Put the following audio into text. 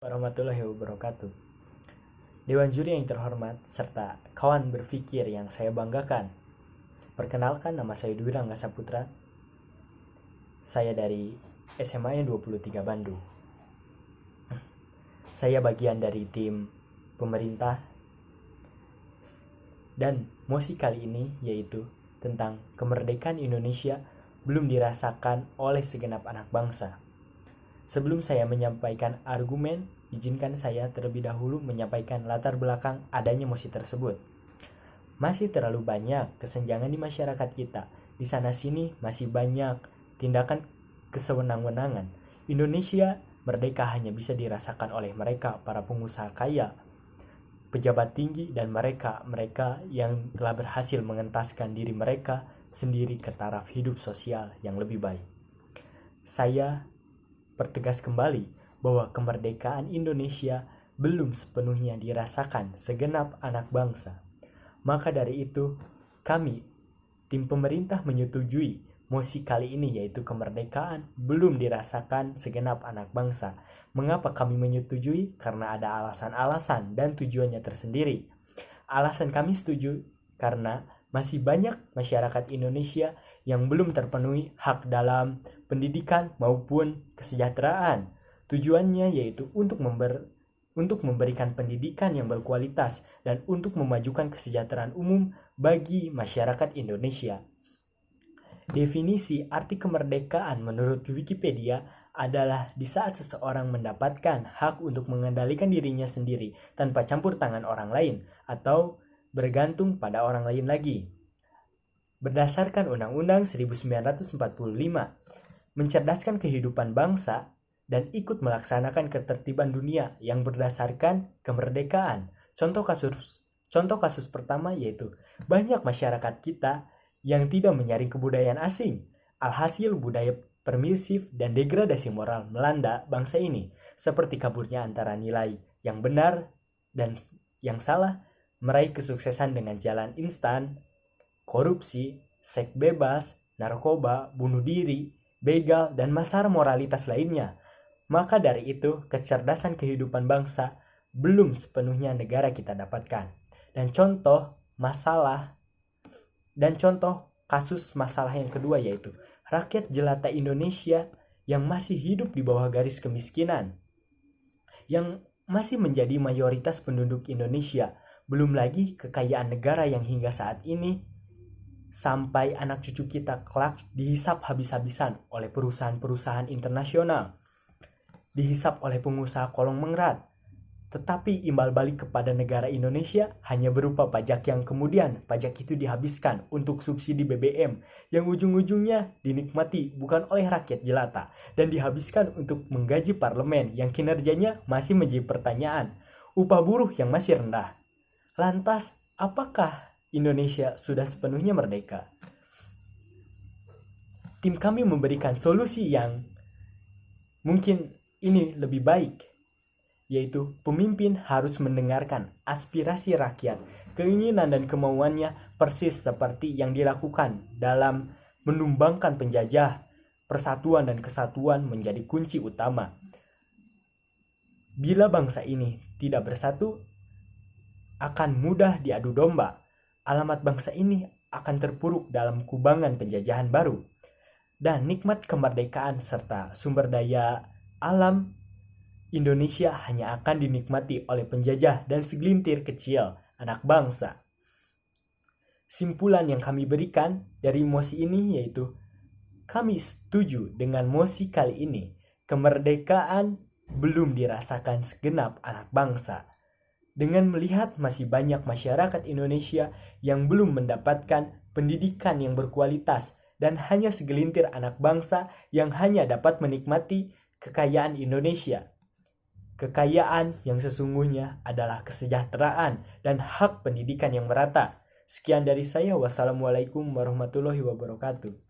Warahmatullahi wabarakatuh. Dewan juri yang terhormat serta kawan berpikir yang saya banggakan. Perkenalkan, nama saya Dwi Rangga Saputra. Saya dari SMA yang 23 Bandung. Saya bagian dari tim pemerintah dan mosi kali ini yaitu tentang kemerdekaan Indonesia belum dirasakan oleh segenap anak bangsa. Sebelum saya menyampaikan argumen, izinkan saya terlebih dahulu menyampaikan latar belakang adanya mosi tersebut. Masih terlalu banyak kesenjangan di masyarakat kita. Di sana sini masih banyak tindakan kesewenang-wenangan. Indonesia merdeka hanya bisa dirasakan oleh mereka, para pengusaha kaya, pejabat tinggi, dan mereka yang telah berhasil mengentaskan diri mereka sendiri ke taraf hidup sosial yang lebih baik. Saya pertegas kembali bahwa kemerdekaan Indonesia belum sepenuhnya dirasakan segenap anak bangsa. Maka dari itu, kami, tim pemerintah menyetujui mosi kali ini yaitu kemerdekaan belum dirasakan segenap anak bangsa. Mengapa kami menyetujui? Karena ada alasan-alasan dan tujuannya tersendiri. Alasan kami setuju karena masih banyak masyarakat Indonesia yang belum terpenuhi hak dalam pendidikan maupun kesejahteraan. Tujuannya yaitu untuk memberikan pendidikan yang berkualitas dan untuk memajukan kesejahteraan umum bagi masyarakat Indonesia. Definisi arti kemerdekaan menurut Wikipedia adalah di saat seseorang mendapatkan hak untuk mengendalikan dirinya sendiri tanpa campur tangan orang lain atau bergantung pada orang lain lagi. Berdasarkan Undang-Undang 1945, mencerdaskan kehidupan bangsa dan ikut melaksanakan ketertiban dunia yang berdasarkan kemerdekaan. Contoh kasus pertama yaitu banyak masyarakat kita yang tidak menyaring kebudayaan asing. Alhasil budaya permisif dan degradasi moral melanda bangsa ini, seperti kaburnya antara nilai yang benar dan yang salah, meraih kesuksesan dengan jalan instan, korupsi, seks bebas, narkoba, bunuh diri, begal, dan masalah moralitas lainnya. Maka dari itu, kecerdasan kehidupan bangsa belum sepenuhnya negara kita dapatkan. Dan contoh kasus masalah yang kedua yaitu rakyat jelata Indonesia yang masih hidup di bawah garis kemiskinan, yang masih menjadi mayoritas penduduk Indonesia. Belum lagi kekayaan negara yang hingga saat ini sampai anak cucu kita kelak dihisap habis-habisan oleh perusahaan-perusahaan internasional, dihisap oleh pengusaha kolong mengrat. Tetapi imbal balik kepada negara Indonesia hanya berupa pajak yang kemudian pajak itu dihabiskan untuk subsidi BBM yang ujung-ujungnya dinikmati bukan oleh rakyat jelata dan dihabiskan untuk menggaji parlemen yang kinerjanya masih menjadi pertanyaan, upah buruh yang masih rendah. Lantas, apakah Indonesia sudah sepenuhnya merdeka? Tim kami memberikan solusi yang mungkin ini lebih baik, yaitu pemimpin harus mendengarkan aspirasi rakyat, keinginan dan kemauannya persis seperti yang dilakukan dalam menumbangkan penjajah. Persatuan dan kesatuan menjadi kunci utama. Bila bangsa ini tidak bersatu, akan mudah diadu domba. Alamat bangsa ini akan terpuruk dalam kubangan penjajahan baru. Dan nikmat kemerdekaan serta sumber daya alam Indonesia hanya akan dinikmati oleh penjajah dan segelintir kecil anak bangsa. Simpulan yang kami berikan dari mosi ini yaitu kami setuju dengan mosi kali ini. Kemerdekaan belum dirasakan segenap anak bangsa. Dengan melihat masih banyak masyarakat Indonesia yang belum mendapatkan pendidikan yang berkualitas dan hanya segelintir anak bangsa yang hanya dapat menikmati kekayaan Indonesia. Kekayaan yang sesungguhnya adalah kesejahteraan dan hak pendidikan yang merata. Sekian dari saya. Wassalamualaikum warahmatullahi wabarakatuh.